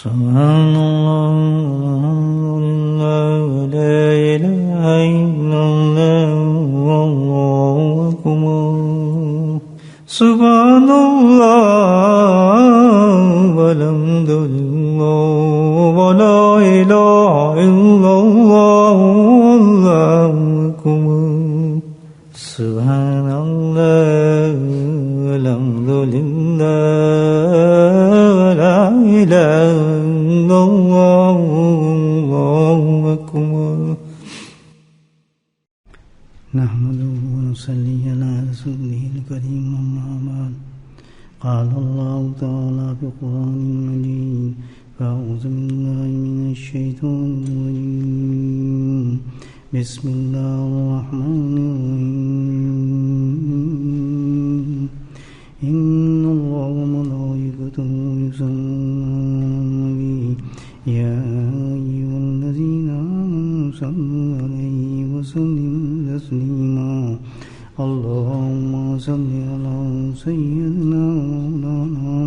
سبحان اللہ لا الہ الا اللہ واللہ اکبر سبحان اللہ والحمد للہ ولا الہ الا اللہ واللہ اکبر سبحان اللہ والحمد للہ ولا الہ الا اللہ واللہ اکبر نحمده ونصلي على رسوله الكريم أما بعد قال الله تعالى في القرآن المجيد فأعوذ بالله من الشيطان الرجيم بسم الله الرحمن الرحيم إن الله وملائكته يصلون على النبي يا أيها الذين آمنوا صلوا عليه وسلموا تسليما اللهم صل على سيدنا مولانا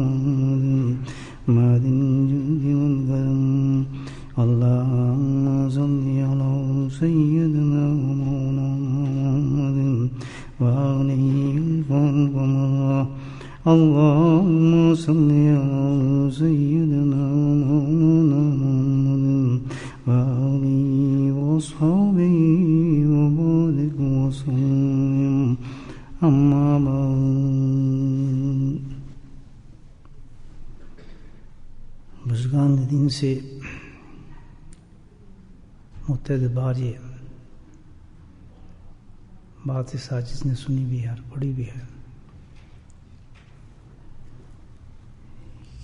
محمد الجود والكرم اللهم صل على سيدنا مولانا محمد وآله الكرام اللهم صل على سيدنا مولانا محمد وآله وأصحابه وبارك وسلم أما بعد بزرگان دین سے متحد بار یہ بات اس جس نے سنی بھی ہے اور پڑھی بھی ہے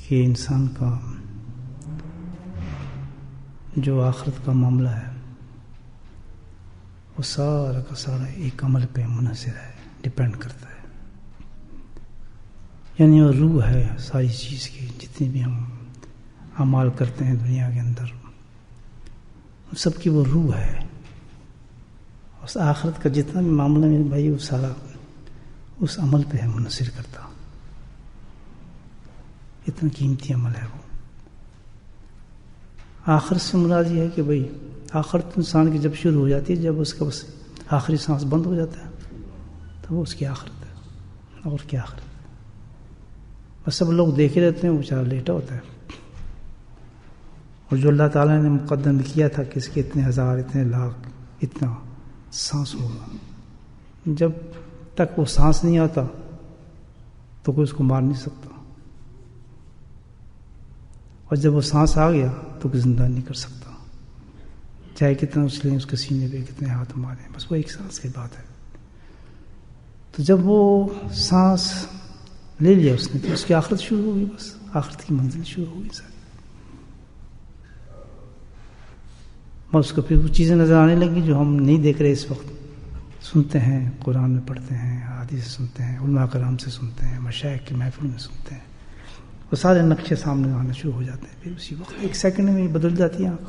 کہ انسان کا جو آخرت کا معاملہ ہے وہ سارا کا سارا ایک عمل پہ منحصر ہے، ڈپینڈ کرتا ہے. یعنی وہ روح ہے ساری چیز کی، جتنی بھی ہم اعمال کرتے ہیں دنیا کے اندر ان سب کی وہ روح ہے. اس آخرت کا جتنا بھی معاملہ میرے بھائی وہ سارا اس عمل پہ ہے منحصر کرتا. اتنا قیمتی عمل ہے وہ. آخرت سے مراد یہ ہے کہ بھائی آخرت انسان کی جب شروع ہو جاتی ہے، جب اس کا بس آخری سانس بند ہو جاتا ہے تو وہ اس کی آخرت ہے. اور کیا آخرت؟ بس سب لوگ دیکھے رہتے ہیں، وہ بیچارہ لیٹا ہوتا ہے. اور جو اللہ تعالیٰ نے مقدم کیا تھا کہ اس کے اتنے ہزار، اتنے لاکھ، اتنا سانس ہوگا، جب تک وہ سانس نہیں آتا تو کوئی اس کو مار نہیں سکتا، اور جب وہ سانس آ گیا تو کوئی زندہ نہیں کر سکتا، چاہے کتنا اچھلیں اس کے سینے پہ، کتنے ہاتھ مارے، بس وہ ایک سانس کی بات ہے. تو جب وہ سانس لے لیا اس نے تو اس کی آخرت شروع ہوگی، بس آخرت کی منزل شروع ہوگی ساری. اور اس کو پھر وہ چیزیں نظر آنے لگی جو ہم نہیں دیکھ رہے اس وقت. سنتے ہیں، قرآن میں پڑھتے ہیں، حدیث سے سنتے ہیں، علماء کرام سے سنتے ہیں، مشائخ کی محفل میں سنتے ہیں، وہ سارے نقشے سامنے آنا شروع ہو جاتے ہیں. پھر اسی وقت ایک سیکنڈ میں یہ بدل جاتی ہے آنکھ،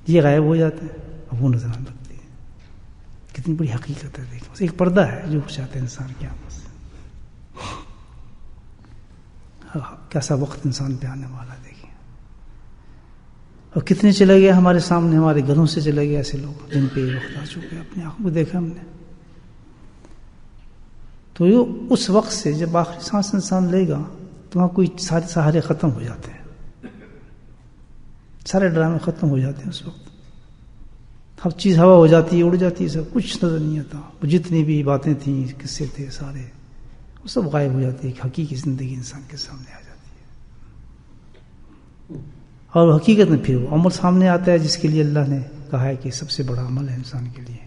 یہ غائب ہو جاتے ہیں اور وہ نظر آنے لگتی ہے. کتنی بڑی حقیقت ہے. دیکھیں ایک پردہ ہے جو ہو جاتا ہے انسان کی آنکھوں سے. کیسا وقت انسان پہ آنے والا ہے. دیکھیں اور کتنے چلے گئے ہمارے سامنے، ہمارے گھروں سے چلے گئے ایسے لوگ جن پہ یہ وقت آ چکے، اپنی آنکھوں کو دیکھا ہم نے. تو یہ اس وقت سے جب آخری سانس انسان لے گا تو وہاں کوئی سارے سہارے ختم ہو جاتے ہیں، سارے ڈرامے ختم ہو جاتے ہیں. اس وقت ہر چیز ہوا ہو جاتی ہے، اڑ جاتی ہے، سب کچھ نظر نہیں آتا. وہ جتنی بھی باتیں تھیں، قصے تھے سارے، وہ سب غائب ہو جاتے ہیں. ایک حقیقی زندگی انسان کے سامنے آ جاتی ہے. اور حقیقت میں پھر وہ عمل سامنے آتا ہے جس کے لیے اللہ نے کہا ہے کہ سب سے بڑا عمل ہے انسان کے لیے.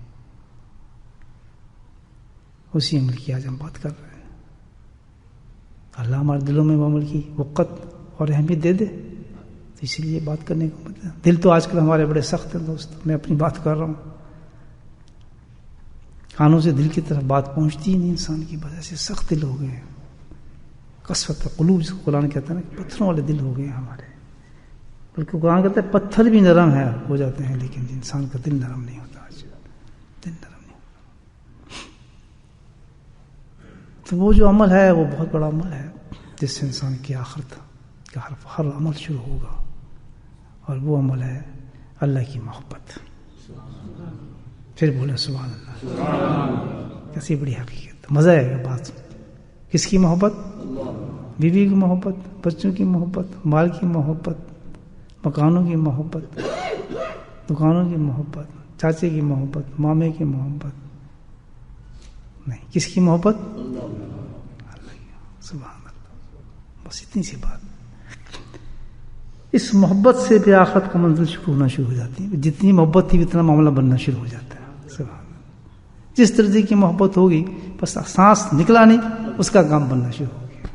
اسی عمل کی آج ہم بات کر رہے ہیں. اللہ ہمارے دلوں میں وہ عمل کی وقت اور اہمیت دے دے، تو اسی لیے بات کرنے کو مطلب. دل تو آج کل ہمارے بڑے سخت ہیں دوست، میں اپنی بات کر رہا ہوں، کانوں سے دل کی طرف بات پہنچتی ہی نہیں انسان کی. بس ایسے سخت دل ہو گئے ہیں، قسوۃ قلوب جس کو قرآن کہتا ہے نا، پتھروں والے دل ہو گئے ہیں ہمارے. بلکہ قرآن کہتا ہے پتھر بھی نرم ہے ہو جاتے ہیں، لیکن انسان کا دل نرم نہیں ہوتا. آج دل نرم نہیں ہوتا. تو وہ جو عمل ہے وہ بہت بڑا عمل ہے جس سے انسان کی آخرت کہ ہر عمل شروع ہوگا، اور وہ عمل ہے اللہ کی محبت. پھر بولے سبحان اللہ. کیسی بڑی حقیقت، مزہ آئے گا بات. کس کی محبت؟ بیوی کی محبت، بچوں کی محبت، مال کی محبت، مکانوں کی محبت، دکانوں کی محبت، چاچے کی محبت، مامے کی محبت نہیں. کس کی محبت؟ اللہ کی. سبحان اللہ. بس اتنی سی بات. اس محبت سے پھر آخرت کا منزل شروع ہونا شروع ہو جاتی ہے. جتنی محبت تھی اتنا معاملہ بننا شروع ہو جاتا ہے. سبحان اللہ. جس درجے کی محبت ہوگی بس سانس نکلا نہیں اس کا کام بننا شروع ہو گیا.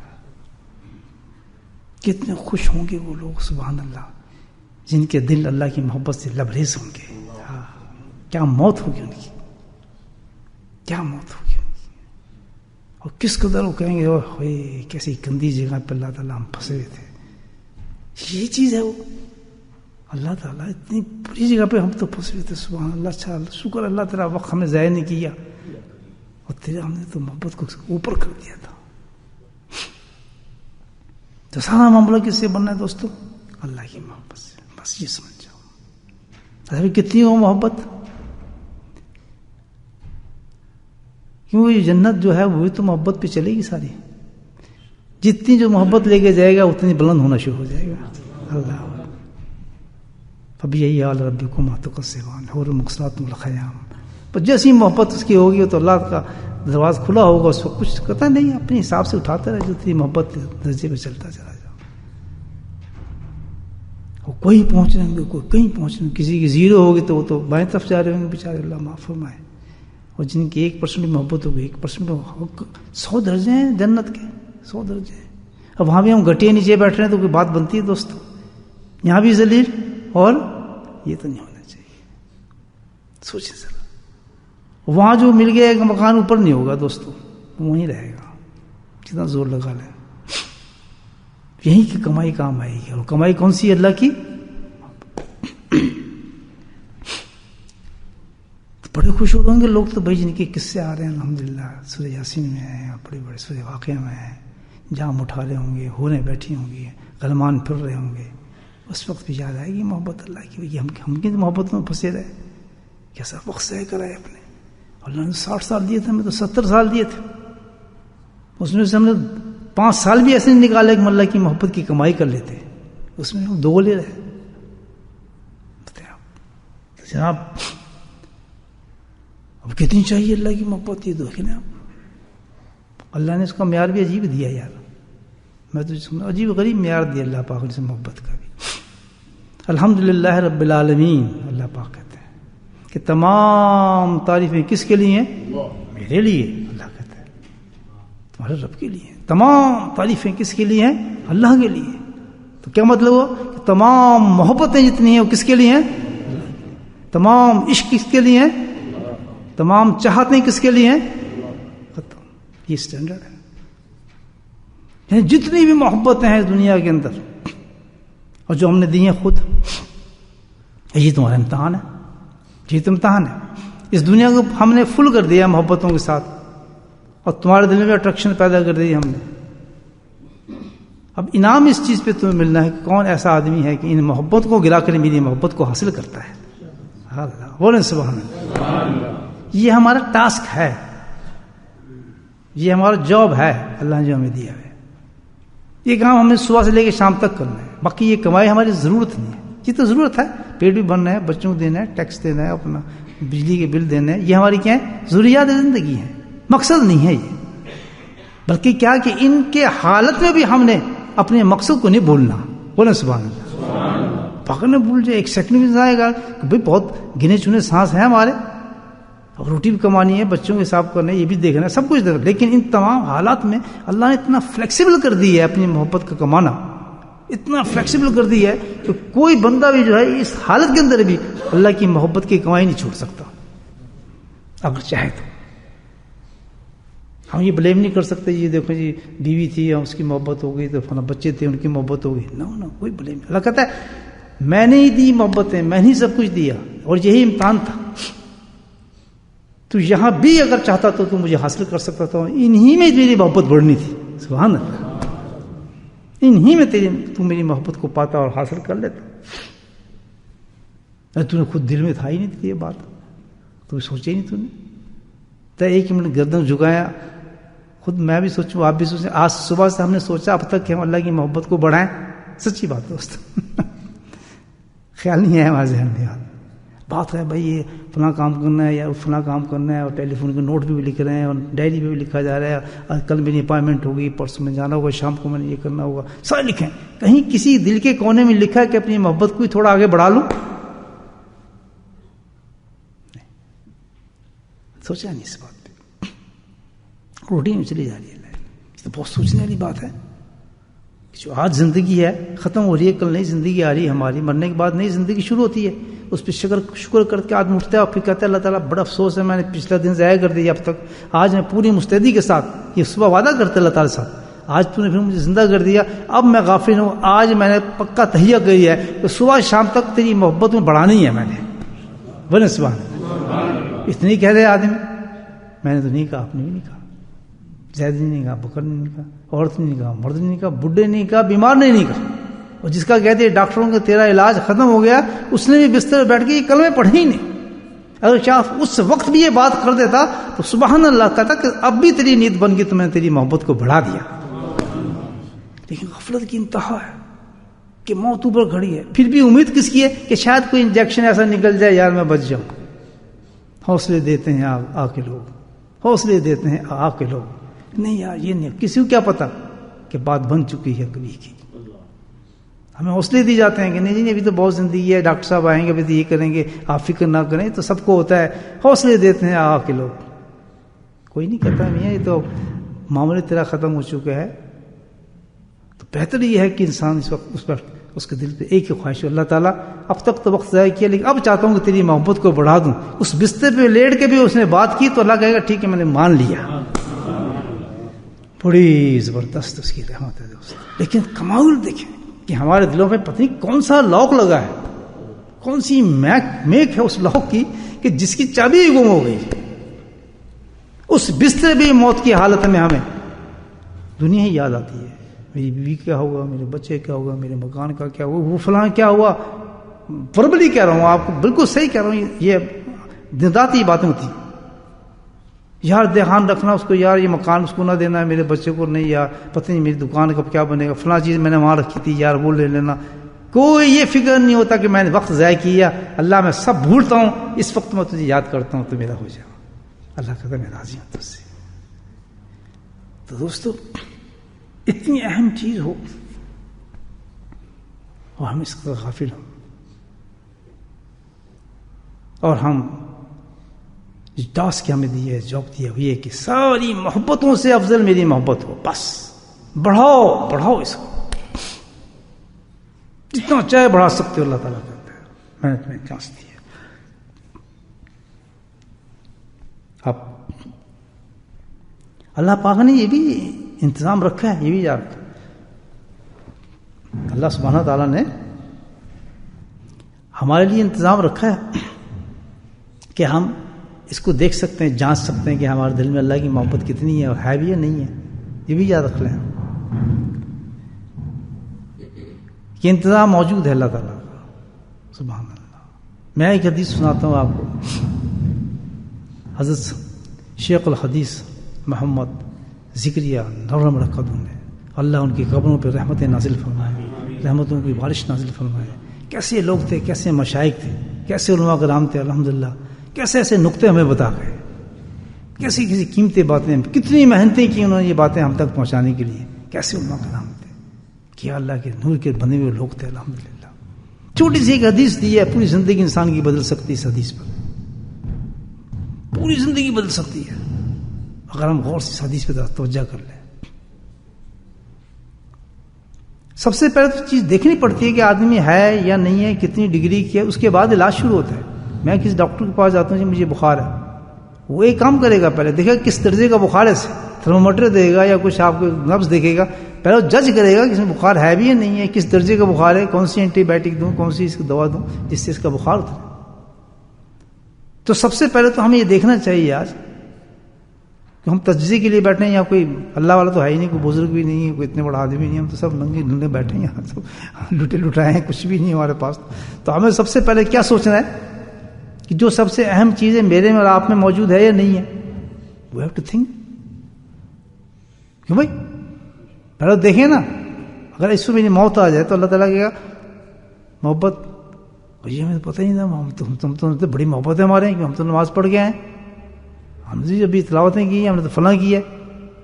کتنے خوش ہوں گے وہ لوگ سبحان اللہ جن کے دل اللہ کی محبت سے لبریز ہوں گے. کیا موت ہوگی ان کی، کیا موت ہوگی ان کی. اور کس قدر وہ کہیں گے اوہ کیسی گندی جگہ پہ اللہ تعالیٰ ہم پھنسے ہوئے تھے. یہ چیز ہے وہ اللہ تعالیٰ اتنی بری جگہ پہ ہم تو پھنسے ہوئے تھے. سبحان اللہ. اچھا شکر اللہ تیرا وقت ہمیں ضائع نہیں کیا اور تیرے ہم نے تو محبت کو اوپر کر دیا تھا. تو سارا معاملہ کس سے بننا ہے دوستو؟ اللہ کی محبت سے. بس یہ سمجھ جاؤ. ابھی کتنی ہو محبت، کیوں یہ جنت جو ہے وہی تو محبت پہ چلے گی ساری. جتنی جو محبت لے کے جائے گا اتنی بلند ہونا شروع ہو جائے گا. اللہ فبأي آلاء ربكما تكذبان حور مقصرات الخيام. پر جیسی محبت اس کی ہوگی تو اللہ کا دروازہ کھلا ہوگا، اس کو کچھ کرتا نہیں، اپنے حساب سے اٹھاتا رہے. جتنی محبت درجے پہ چلتا چلا جاؤ. کوئی پہنچ رہے ہوں گے، کوئی کہیں پہنچ رہے ہوں. کسی کی زیرو ہوگی تو وہ تو بائیں طرف جا رہے ہوں گے بیچارے. اللہ معاف فرمائے. اور جن کی 1% محبت ہوگی 1% 100 درجے ہیں جنت کے، 100 درجے ہیں. اب وہاں بھی ہم گھٹیا نیچے بیٹھ رہے ہیں تو کوئی بات بنتی ہے دوستو؟ یہاں بھی ذلیل، اور یہ تو نہیں ہونا چاہیے. سوچیں ذرا. وہاں جو مل گیا ایک مکان اوپر نہیں ہوگا دوستو، وہیں رہے گا جتنا زور لگا لیں. یہیں کی کمائی کام آئے گی. اور کمائی کون سی؟ اللہ کی. بڑے خوش ہو رہے ہوں گے لوگ تو بھائی جن کے قصے آ رہے ہیں الحمدللہ سورہ یاسین میں ہیں، بڑے بڑے سورہ واقعہ میں ہیں، جام اٹھا رہے ہوں گے، ہونے بیٹھی ہوں گی، غلمان پھر رہے ہوں گے. اس وقت بھی یاد آئے گی محبت اللہ کی. ہم کی محبت میں پھنسے رہے، کیسا وقت ضائع کرائے اپنے. اللہ نے 60 سال دیے تھے، ہمیں تو 70 سال دیے تھے. اس میں سے ہم نے 5 سال بھی ایسے نہیں نکالے کہ ہم اللہ کی محبت کی کمائی کر لیتے. اس میں ہم 2 لے رہے. جناب اب کتنی چاہیے اللہ کی محبت؟ یہ دیکھیں نا آپ، اللہ نے اس کا معیار بھی عجیب دیا یار. میں تو عجیب غریب معیار دیا اللہ پاک نے محبت کا بھی. الحمدللہ رب العالمین. اللہ پاک کہتے ہیں کہ تمام تعریفیں کس کے لیے ہیں؟ میرے لیے. اللہ کہتے ہیں تمہارے رب کے لیے. تمام تعریفیں کس کے لیے ہیں؟ اللہ کے لیے. تو کیا مطلب ہوا کہ تمام محبتیں جتنی ہیں وہ کس کے لیے ہیں؟ تمام عشق کس کے لیے ہیں؟ تمام چاہتیں کس کے لیے ہیں؟ ختم. یہ سٹینڈرڈ ہے. یعنی جتنی بھی محبتیں ہیں دنیا کے اندر اور جو ہم نے دی ہیں خود، یہ تمہارا امتحان ہے. یہ تو امتحان ہے. اس دنیا کو ہم نے فل کر دیا محبتوں کے ساتھ، اور تمہارے دل میں اٹریکشن پیدا کر دی ہم نے. اب انعام اس چیز پہ تمہیں ملنا ہے کہ کون ایسا آدمی ہے کہ ان محبت کو گرا کر میری محبت کو حاصل کرتا ہے. اللہ بولیں سبحان اللہ. یہ ہمارا ٹاسک ہے، یہ ہمارا جاب ہے اللہ نے جو ہمیں دیا ہے. یہ کام ہمیں صبح سے لے کے شام تک کرنا ہے. باقی یہ کمائی ہماری ضرورت نہیں ہے. یہ تو ضرورت ہے، پیٹ بھی بھرنا ہے، بچوں کو دینا ہے، ٹیکس دینا ہے، اپنا بجلی کے بل دینا ہے. یہ ہماری کیا ہے؟ ضروریات زندگی ہیں. مقصد نہیں ہے یہ، بلکہ کیا کہ ان کے حالت میں بھی ہم نے اپنے مقصد کو نہیں بھولنا. بولیں سبحان اللہ. پکڑنے بھول جائے ایک سیکنڈ بھی آئے گا کہ بھائی بہت گنے چنے سانس ہیں ہمارے، اور روٹی بھی کمانی ہے، بچوں کے حساب کرنا ہے، یہ بھی دیکھنا ہے، سب کچھ دیکھنا. لیکن ان تمام حالات میں اللہ نے اتنا فلیکسیبل کر دی ہے اپنی محبت کا کمانا، اتنا فلیکسیبل کر دی ہے کہ کوئی بندہ بھی جو ہے اس حالت کے اندر بھی اللہ کی محبت کی کمائی نہیں چھوڑ سکتا اگر چاہے تو. ہم یہ بلیم نہیں کر سکتے یہ دیکھو جی بیوی تھی اس کی محبت ہو گئی تو فلاں بچے تھے ان کی محبت ہو گئی. نو کوئی بلیم. اللہ کہتا ہے میں نے ہی دی محبتیں، میں نے سب کچھ دیا، اور یہی امتحان تھا. تو یہاں بھی اگر چاہتا تو مجھے حاصل کر سکتا تھا. انہی میں میری محبت بڑھنی تھی. سبحان اللہ. انہی میں تو میری محبت کو پاتا اور حاصل کر لیتا. تو نے خود دل میں تھا ہی نہیں یہ بات, تو سوچے ہی نہیں تو نے. تو ایک منٹ گردن جھکایا, خود میں بھی سوچوں آپ بھی سوچیں. آج صبح سے ہم نے سوچا اب تک کہ ہم اللہ کی محبت کو بڑھائیں. سچی بات دوست, خیال نہیں ہے ہمارے ذہن میں. بات ہے بھائی یہ فلاں کام کرنا ہے یا فلاں کام کرنا ہے, اور ٹیلی فون کے نوٹ بھی لکھ رہے ہیں اور ڈائری پہ بھی لکھا جا رہا ہے, کل میری اپائنٹمنٹ ہوگی, پرسوں میں جانا ہوگا, شام کو میں نے یہ کرنا ہوگا, سارے لکھیں. کہیں کسی دل کے کونے میں لکھا ہے کہ اپنی محبت کو تھوڑا آگے بڑھا لوں؟ سوچا نہیں اس بات پہ. روٹین میں چلی جا رہی ہے لائف. تو بہت سوچنے والی بات ہے. جو آج زندگی ہے ختم ہو رہی ہے, کل نئی زندگی آ رہی ہے ہماری, مرنے کے بعد نئی زندگی شروع ہوتی ہے. اس پہ شکر کر کے آدمی اٹھتا ہے اور پھر کہتا ہے اللہ تعالیٰ بڑا افسوس ہے میں نے پچھلا دن ضائع کر دیا اب تک. آج میں پوری مستعدی کے ساتھ یہ صبح وعدہ کرتے اللہ تعالیٰ صاحب, آج تو نے پھر مجھے زندہ کر دیا, اب میں غافل ہوں. آج میں نے پکا تہیہ کری ہے کہ صبح شام تک تیری محبت میں بڑھانی ہے. میں نے بولے سبحان, اتنی کہہ رہے آدمی. میں نے تو نہیں کہا, آپ نے بھی نہیں کہا, زید نے نہیں کہا, بکر نے نہیں کہا, عورت نے نہیں کہا, مرد نے نہیں کہا, بڈھے نے نہیں کہا, بیمار نے نہیں کہا. اور جس کا کہتے ہیں ڈاکٹروں کا تیرا علاج ختم ہو گیا, اس نے بھی بستر بیٹھ کے یہ کلمے پڑھے ہی نہیں. اگر شاہ اس وقت بھی یہ بات کر دیتا تو سبحان اللہ کہتا کہ اب بھی تیری نیت بن گئی تو میں نے تیری محبت کو بڑھا دیا. لیکن غفلت کی انتہا ہے کہ موت اوپر کھڑی ہے, پھر بھی امید کس کی ہے کہ شاید کوئی انجیکشن ایسا نکل جائے یار میں بچ جاؤں. حوصلے دیتے ہیں آ کے لوگ, حوصلے دیتے ہیں آ کے لوگ. نہیں یار یہ نہیں, کسی کو کیا پتا کہ بات بن چکی ہے کبھی کی. ہمیں حوصلے دی جاتے ہیں کہ نہیں جی ابھی تو بہت زندگی ہے, ڈاکٹر صاحب آئیں گے ابھی تو یہ کریں گے, آپ فکر نہ کریں. تو سب کو ہوتا ہے, حوصلے دیتے ہیں آ کے لوگ. کوئی نہیں کہتا میاں یہ تو معاملے تیرا ختم ہو چکا ہے. تو بہتر یہ ہے کہ انسان اس وقت اس پر اس کے دل پہ ایک ہی خواہش ہو, اللہ تعالیٰ اب تک تو وقت ضائع کیا لیکن اب چاہتا ہوں کہ تیری محبت کو بڑھا دوں. اس بستر پہ لیٹ کے بھی اس نے بات کی تو اللہ کہے گا ٹھیک ہے میں نے مان لیا. بڑی زبردست اس کی رحمت ہے دوست. لیکن کمال دیکھیں کہ ہمارے دلوں میں پتہ نہیں کون سا لاک لگا ہے, کون سی میک ہے اس لاک کی کہ جس کی چابی ہی گم ہو گئی. اس بستر بھی موت کی حالت میں ہمیں دنیا ہی یاد آتی ہے. میری بیوی کیا ہوگا, میرے بچے کیا ہوگا, میرے مکان کا کیا ہوا, وہ فلاں کیا ہوا. وربلی کہہ رہا ہوں آپ کو, بالکل صحیح کہہ رہا ہوں. یہ دن رات یہ باتیں ہوتی یار, دھیان رکھنا اس کو, یار یہ مکان اس کو نہ دینا ہے, میرے بچے کو نہیں, یار پتہ نہیں میری دکان کا کیا بنے گا, فلاں چیز میں نے وہاں رکھی تھی یار وہ لے لینا. کوئی یہ فکر نہیں ہوتا کہ میں نے وقت ضائع کیا. اللہ میں سب بھولتا ہوں, اس وقت میں تجھے یاد کرتا ہوں تو میرا ہو جائے. اللہ کہتا میں راضی ہوں تجھ سے. تو دوستو اتنی اہم چیز ہو اور ہم اس کا غافل ہوں, اور ہم ٹاسک ہمیں دی ہے, جاب دیا ہوئی ہے کہ ساری محبتوں سے افضل میری محبت ہو. بس بڑھاؤ اس کو, جتنا چاہے بڑھا سکتے ہو. اللہ تعالیٰ کہتا ہے میں نے تمہیں چانس دی ہے. اب اللہ پاک نے یہ بھی انتظام رکھا ہے, یہ بھی یاد رکھا. اللہ سبحانہ تعالیٰ نے ہمارے لیے انتظام رکھا ہے کہ ہم اس کو دیکھ سکتے ہیں, جانچ سکتے ہیں کہ ہمارے دل میں اللہ کی محبت کتنی ہے اور ہے بھی یا نہیں ہے. یہ بھی یاد رکھ لیں, یہ انتظام موجود ہے اللہ تعالیٰ کا. سبحان اللہ. میں ایک حدیث سناتا ہوں آپ کو. حضرت شیخ الحدیث محمد ذکریہ نور مرکزوں نے, اللہ ان کی قبروں پہ رحمتیں نازل فرمائے, رحمتوں کی بارش نازل فرمائے. کیسے لوگ تھے, کیسے مشائخ تھے, کیسے علماء کرام تھے, الحمدللہ. کیسے ایسے نقطے ہمیں بتا گئے, کیسی کسی قیمتی باتیں, کتنی محنتیں کی انہوں نے یہ باتیں ہم تک پہنچانے کے لیے. کیسے علماء کرام تھے, کیا اللہ کے نور کے بنے ہوئے لوگ تھے, الحمدللہ. چھوٹی سی ایک حدیث دی ہے, پوری زندگی انسان کی بدل سکتی ہے. اس حدیث پر پوری زندگی بدل سکتی ہے اگر ہم غور سے اس حدیث پہ توجہ کر لیں. سب سے پہلے تو چیز دیکھنی پڑتی ہے کہ آدمی ہے یا نہیں ہے, کتنی ڈگری کی ہے, اس کے بعد علاج شروع ہوتا ہے. میں کسی ڈاکٹر کے پاس جاتا ہوں, جی مجھے بخار ہے, وہ ایک کام کرے گا, پہلے دیکھے گا کس درجے کا بخار ہے, تھرمومیٹر دے گا یا کچھ آپ کو نبض دیکھے گا, پہلے وہ جج کرے گا کہ اس میں بخار ہے بھی یا نہیں ہے, کس درجے کا بخار ہے, کون سی اینٹی بائیوٹک دوں, کون سی اس کو دوا دوں جس سے اس کا بخار اترے. تو سب سے پہلے تو ہمیں یہ دیکھنا چاہیے آج کہ ہم تجزیے کے لیے بیٹھے ہیں، یا کوئی اللہ والا تو ہے ہی نہیں، کوئی بزرگ بھی نہیں ہے، کوئی اتنے بڑا آدمی نہیں، ہم تو سب ننگے ڈھنگے بیٹھے ہیں یہاں، سب لٹے لٹائے ہیں، کچھ بھی نہیں ہمارے پاس. تو ہمیں سب سے پہلے کیا سوچنا ہے کہ جو سب سے اہم چیزیں میرے میں اور آپ میں موجود ہے یا نہیں ہے. We have to think. کیوں بھائی؟ پہلے دیکھیں نا، اگر اس میں میری موت آ جائے تو اللہ تعالیٰ کہے گا محبت، یہ ہمیں تو پتہ ہی نہیں تھا، تم تو بڑی محبت ہے ہمارے، ہم تو نماز پڑھ گئے ہیں، ہم نے ابھی تلاوتیں کی ہیں، ہم نے تو فلاں کی ہے.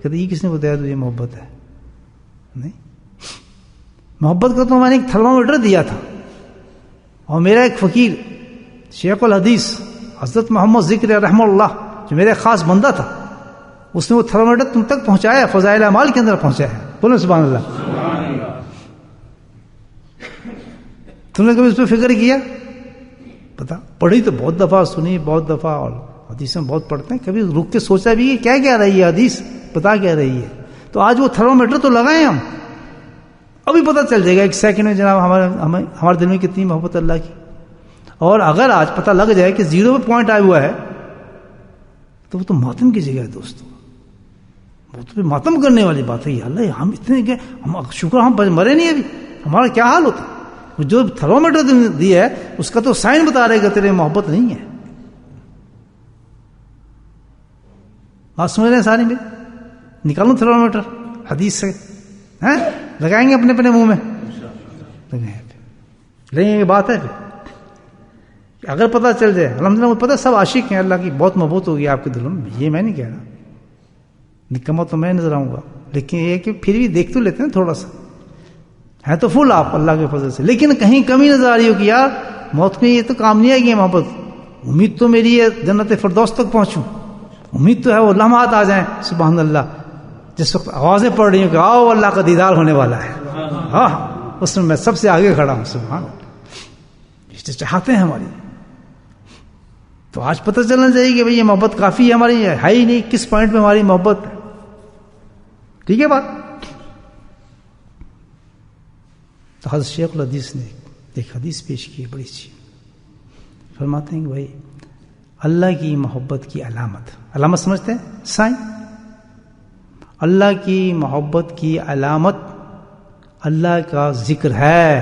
کہتے یہ کس نے بتایا تجھے محبت ہے؟ نہیں، محبت کا تو میں نے ایک تھرمامیٹر دیا تھا، اور میرا ایک فقیر شیخ الحدیث حضرت محمد ذکر رحمہ اللہ جو میرا خاص بندہ تھا، اس نے وہ تھرمامیٹر تم تک پہنچایا، فضائل اعمال کے اندر پہنچایا. بولو سبحان اللہ. تم نے کبھی اس پہ فکر کیا؟ پتا پڑھی تو بہت دفعہ، سنی بہت دفعہ، اور حدیث میں بہت پڑھتے ہیں، کبھی رک کے سوچا بھی کیا کہہ رہی ہے حدیث، بتا کیا رہی ہے. تو آج وہ تھرمامیٹر تو لگائیں ہم، ابھی پتہ چل جائے گا ایک سیکنڈ میں جناب ہمارے دل میں کتنی محبت اللہ کی. اور اگر آج پتہ لگ جائے کہ 0 پہ پوائنٹ آیا ہوا ہے تو وہ تو ماتم کی جگہ ہے دوستو، وہ تو ماتم کرنے والی بات ہے. اللہ ہم اتنے کہ ہم شکر ہم مرے نہیں ابھی، ہمارا کیا حال ہوتا. جو تھرمامیٹر دیا ہے اس کا تو سائن بتا رہے گا تیرے محبت نہیں ہے. بات سمجھ رہے ہیں ساری میں؟ نکالوں تھرمامیٹر حدیث سے، لگائیں گے اپنے منہ میں، لیں گے. بات ہے پھر اگر پتہ چل جائے، الحمدللہ مجھے پتہ سب عاشق ہیں اللہ کی، بہت محبت ہوگی آپ کے دلوں میں، یہ میں نہیں کہہ رہا، نکما تو میں نظر آؤں گا، لیکن یہ کہ پھر بھی دیکھ تو لیتے ہیں تھوڑا سا، ہے تو فل آپ اللہ کے فضل سے، لیکن کہیں کمی نظر آ رہی ہو کہ یار موت میں یہ تو کام نہیں آئے گی محبت. امید تو میری ہے جنت فردوس تک پہنچوں، امید تو ہے وہ لمحات آ جائیں سبحان اللہ، جس وقت آوازیں پڑ رہی ہوں کہ آؤ اللہ کا دیدار ہونے والا ہے، ہاں اس میں سب سے آگے کھڑا ہوں سبحان اللہ. اس چاہتے ہیں ہماری، تو آج پتہ چلنا چاہیے کہ بھئی یہ محبت کافی ہے ہماری، ہے ہی نہیں، کس پوائنٹ پہ ہماری محبت ہے. ٹھیک ہے بات. تو حضرت شیخ الحدیث نے ایک حدیث پیش کی ہے بڑی اچھی، فرماتے ہیں کہ بھائی اللہ کی محبت کی علامت سمجھتے ہیں سائن، اللہ کی محبت کی علامت اللہ کا ذکر ہے.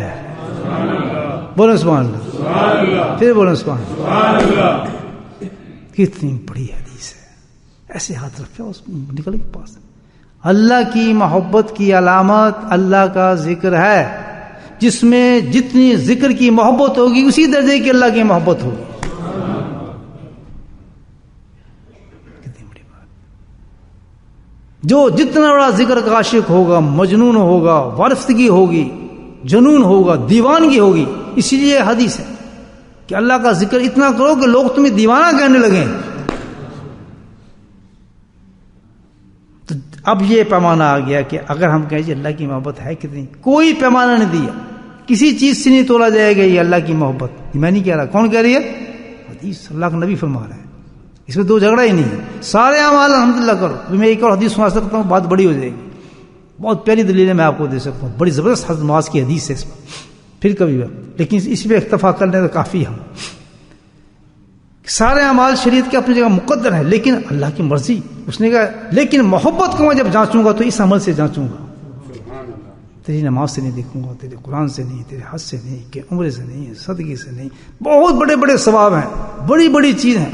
بولو سبحان اللہ، پھر بولو سبحان اللہ. کتنی بڑی حدیث ہے، ایسے ہاتھ رکھے اس نکل کے پاس. اللہ کی محبت کی علامت اللہ کا ذکر ہے، جس میں جتنی ذکر کی محبت ہوگی اسی درجے کی اللہ کی محبت ہوگی. کتنی بڑی بات. جو جتنا بڑا ذکر کا عاشق ہوگا، مجنون ہوگا، وارفتگی ہوگی، جنون ہوگا، دیوانگی ہوگی. اسی لیے حدیث ہے کہ اللہ کا ذکر اتنا کرو کہ لوگ تمہیں دیوانہ کہنے لگیں. تو اب یہ پیمانہ آ گیا کہ اگر ہم کہیں جی اللہ کی محبت ہے کتنی، کوئی پیمانہ نہیں دیا، کسی چیز سے نہیں تولا جائے گا یہ اللہ کی محبت. میں نہیں کہہ رہا، کون کہہ رہی ہے؟ حدیث، اللہ کا نبی فرما رہے ہیں. اس میں دو جھگڑا ہی نہیں ہے. سارے اعمال الحمدللہ کرو. میں ایک اور حدیث سنا سکتا ہوں، بات بڑی ہو جائے گی. بہت پیاری دلیلیں میں آپ کو دے سکتا ہوں، بڑی زبردست حضرت معاذ کی حدیث ہے اس میں، پھر کبھی لیکن اس پہ اکتفا کر لیں تو کافی. ہم سارے اعمال شریعت کے اپنی جگہ مقدر ہیں، لیکن اللہ کی مرضی. اس نے کہا لیکن محبت کو میں جب جانچوں گا تو اس عمل سے جانچوں گا. تیری نماز سے نہیں دیکھوں گا، تیرے قرآن سے نہیں، تیرے حج سے نہیں، کہ عمرے سے نہیں، صدقے سے نہیں. بہت بڑے بڑے ثواب ہیں، بڑی بڑی چیز ہیں،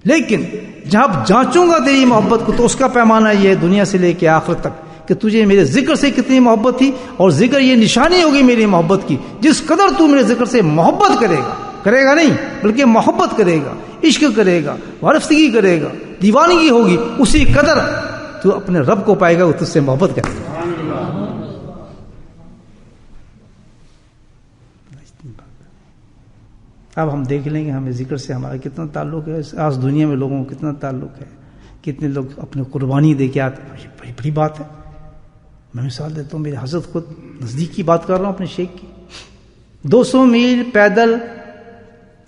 لیکن جب جانچوں گا تیری محبت کو تو اس کا پیمانہ یہ ہے دنیا سے لے کے آخرت تک کہ تجھے میرے ذکر سے کتنی محبت تھی. اور ذکر یہ نشانی ہوگی میری محبت کی. جس قدر تو میرے ذکر سے محبت کرے گا نہیں بلکہ محبت کرے گا، عشق کرے گا، وارفتگی کرے گا، دیوانگی ہوگی، اسی قدر تو اپنے رب کو پائے گا، وہ تجھ سے محبت کرے گا. اب ہم دیکھ لیں گے ہمیں ذکر سے ہمارا کتنا تعلق ہے. آج دنیا میں لوگوں کو کتنا تعلق ہے، کتنے لوگ اپنے قربانی دے کے آتے ہیں. بڑی بڑی بات ہے. میں مثال دیتا ہوں، میرے حضرت خود نزدیک کی بات کر رہا ہوں اپنے شیخ کی. 200 میل پیدل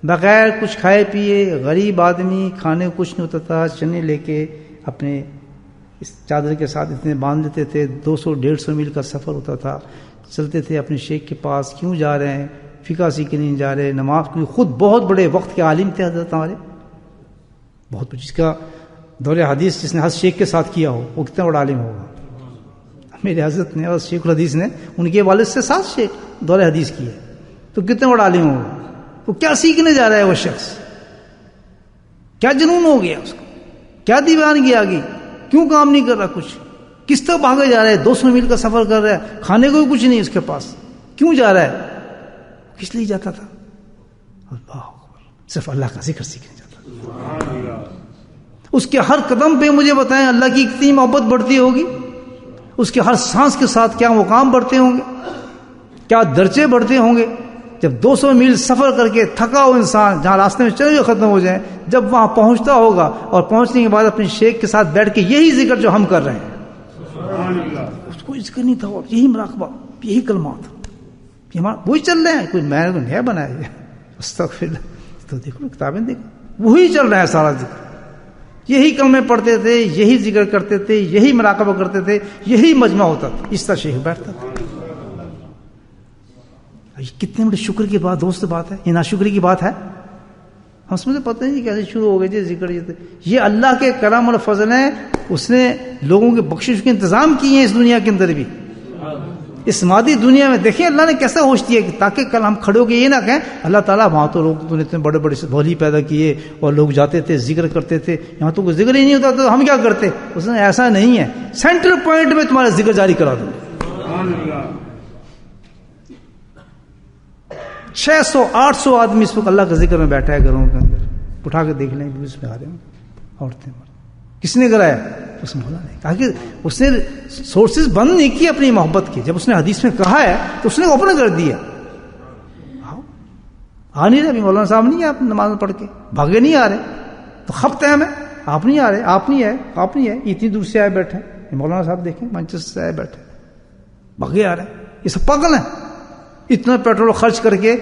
بغیر کچھ کھائے پیے، غریب آدمی، کھانے کو کچھ نہیں ہوتا تھا، چنے لے کے اپنے اس چادر کے ساتھ اتنے باندھ لیتے تھے. 200-150 میل کا سفر ہوتا تھا. چلتے تھے اپنے شیخ کے پاس. کیوں جا رہے ہیں؟ فقہ سیکھنے نہیں جا رہے، نماز. خود بہت بڑے وقت کے عالم تھے حضرت ہمارے، بہت جس کا دور حدیث جس نے حضرت شیخ کے ساتھ کیا ہو وہ کتنا بڑا عالم ہوگا. میرے حضرت نے اور شیخ الحدیث نے ان کے والد سے 7 شیخ دور حدیث کیے تو کتنا بڑا عالم ہوگا. وہ کیا سیکھنے جا رہا ہے وہ شخص, کیا جنون ہو گیا اس کو, کیا دیوانگی آ گئی, کیوں کام نہیں کر رہا کچھ, کس طرح بھاگے جا رہا ہے, 200 میل کا سفر کر رہا ہے, کھانے کو بھی کچھ نہیں اس کے پاس, کیوں جا رہا ہے, کس لیے جاتا تھا؟ اللہ اکبر, صرف اللہ کا ذکر سیکھنے جاتا تھا. اس کے ہر قدم پہ مجھے بتائیں اللہ کی کتنی محبت بڑھتی ہوگی, اس کے ہر سانس کے ساتھ کیا مقام بڑھتے ہوں گے, کیا درجے بڑھتے ہوں گے. جب 200 میل سفر کر کے تھکا ہو انسان, جہاں راستے میں چلے ہوئے ختم ہو جائیں, جب وہاں پہنچتا ہوگا اور پہنچنے کے بعد اپنے شیخ کے ساتھ بیٹھ کے یہی ذکر جو ہم کر رہے ہیں, اس کو ذکر نہیں تھا, یہی مراقبہ, یہی کلمات, یہ ہمارا وہی چل رہے ہیں. کوئی میں نے تو نیا بنایا ہے, استغفر, تو دیکھو کتابیں دیکھو, وہی چل رہا ہے سارا ذکر. یہی کلمے پڑھتے تھے, یہی ذکر کرتے تھے, یہی مراقبہ کرتے تھے, یہی مجمع ہوتا تھا, اس طرح شیخ بیٹھتا تھا. یہ کتنے بڑے شکر کی بات, دوست بات ہے, یہ ناشکری کی بات ہے. ہم سمجھے پتہ نہیں کیسے شروع ہو گئے تھے ذکر. یہ اللہ کے کرم اور فضل ہے, اس نے لوگوں کے بخشش کے انتظام کیے ہیں اس دنیا کے اندر بھی. اس مادی دنیا میں دیکھیں اللہ نے کیسا ہوش دیا کہ تاکہ کل ہم کھڑے ہو کے یہ نہ کہیں اللہ تعالیٰ وہاں تو لوگ تو نے اتنے بڑے بڑے ولی پیدا کیے اور لوگ جاتے تھے ذکر کرتے تھے, یہاں تو کوئی ذکر ہی نہیں ہوتا تو ہم کیا کرتے. اس نے ایسا نہیں ہے, سینٹر پوائنٹ میں تمہارا ذکر جاری کرا دوں. 600-800 آدمی اس وقت اللہ کے ذکر میں بیٹھا ہے گھروں کے اندر, اٹھا کے دیکھ لیں اس میں آ رہے ہیں عورتیں. کس نے کرایا؟ اس مولا نے. کہا کہ اس نے سورسز بند نہیں کی اپنی محبت کی. جب اس نے حدیث میں کہا ہے تو اس نے اوپن کر دیا. آ نہیں رہے ابھی مولانا صاحب نہیں آپ نماز پڑھ کے بھاگے نہیں آ رہے تو خپتے ہیں, میں آپ نہیں آ رہے, آپ نہیں آئے, اتنی دور سے آئے بیٹھے. مولانا صاحب دیکھیں مانچسٹر سے آئے بیٹھے, بھاگے آ رہے ہیں. یہ سب پاگل ہیں. اتنا پیٹرول خرچ کر کے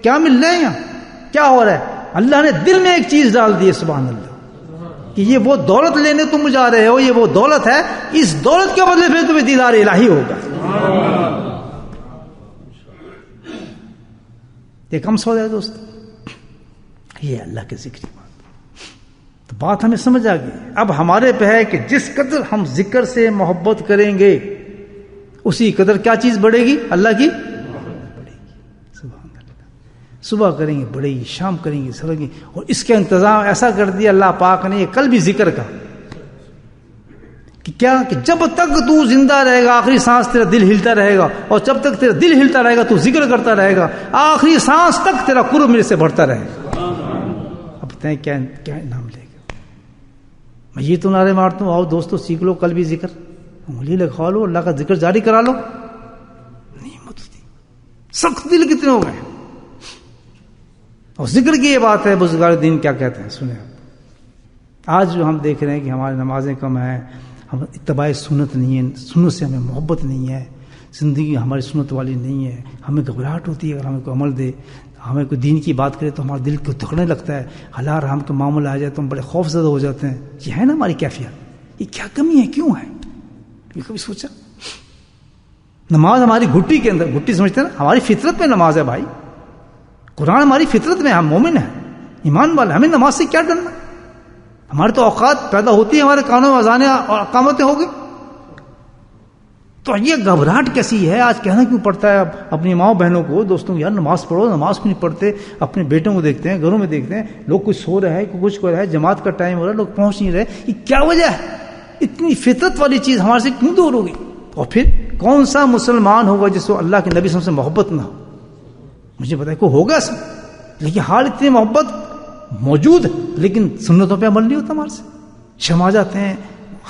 کیا مل رہے ہیں یہاں, کیا ہو رہا ہے؟ اللہ نے دل میں ایک چیز ڈال دی ہے, سبحان اللہ, کہ یہ وہ دولت لینے تم جا رہے ہو, یہ وہ دولت ہے, اس دولت کے بدلے پھر تمہیں دیدار الہی ہوگا. یہ کم سو ہے دوست, یہ اللہ کے ذکر کی بات. تو بات ہمیں سمجھ آ گئی. اب ہمارے پہ ہے کہ جس قدر ہم ذکر سے محبت کریں گے اسی قدر کیا چیز بڑھے گی, اللہ کی بڑھے گی. سبحان اللہ. صبح کریں گے بڑھے گی, شام کریں گے سریں گے. اور اس کا انتظام ایسا کر دیا اللہ پاک نے, کل بھی ذکر کا, کہ کیا کہ جب تک تو زندہ رہے گا آخری سانس تیرا دل ہلتا رہے گا, اور جب تک تیرا دل ہلتا رہے گا تو ذکر کرتا رہے گا, آخری سانس تک تیرا قرب میرے سے بڑھتا رہے گا. اب بتائیں کیا انعام لے گا. میں یہ تو نعرے مارتا ہوں, آؤ دوستو سیکھ لو کل بھی ذکر, انگلی لگا لو, اللہ کا ذکر جاری کرا لو. نہیں مطلب سخت دل کتنے ہو گئے. اور ذکر کی یہ بات ہے, بزرگان دین کیا کہتے ہیں سنیں. آج جو ہم دیکھ رہے ہیں کہ ہماری نمازیں کم ہیں, ہم اتباع سنت نہیں ہے, سنت سے ہمیں محبت نہیں ہے, زندگی ہماری سنت والی نہیں ہے, ہمیں گھبراہٹ ہوتی ہے اگر ہمیں کوئی عمل دے, ہمیں کوئی دین کی بات کرے تو ہمارا دل کو دھڑکنے لگتا ہے, حلال حرام کا معاملہ آ جائے تو ہم بڑے خوف زدہ ہو جاتے ہیں. یہ ہے نا ہماری کیفیت, یہ کیا کمی ہے, کیوں ہے, یہ کبھی سوچا؟ نماز ہماری گھٹی کے اندر, گھٹی سمجھتے ہیں نا, ہماری فطرت میں نماز ہے بھائی. قرآن ہماری فطرت میں, ہم مومن ہیں, ایمان والے, ہمیں نماز سے کیا ڈرنا. ہمارے تو اوقات پیدا ہوتی ہے, ہمارے کانوں میں اذانیں اور اقامتیں ہو گئی, تو یہ گھبراہٹ کیسی ہے. آج کہنا کیوں پڑتا ہے اپنی ماؤں بہنوں کو, دوستوں کو, یار نماز پڑھو, نماز کیوں نہیں پڑھتے. اپنے بیٹوں کو دیکھتے ہیں, گھروں میں دیکھتے ہیں, لوگ کچھ سو رہے ہیں, کچھ کر رہا ہے, جماعت کا ٹائم ہو رہا ہے, لوگ پہنچ نہیں رہے. یہ کیا وجہ ہے؟ اتنی فطرت والی چیز ہمارے سے کیوں دور ہوگی؟ اور پھر کون سا مسلمان ہوگا جس کو اللہ کے نبی صلی اللہ علیہ وسلم سے محبت نہ ہو؟ مجھے پتا ہے کوئی ہوگا ایسا, لیکن حال اتنی محبت موجود ہے لیکن سنتوں پہ عمل نہیں ہوتا ہمارے سے. شرما جاتے ہیں,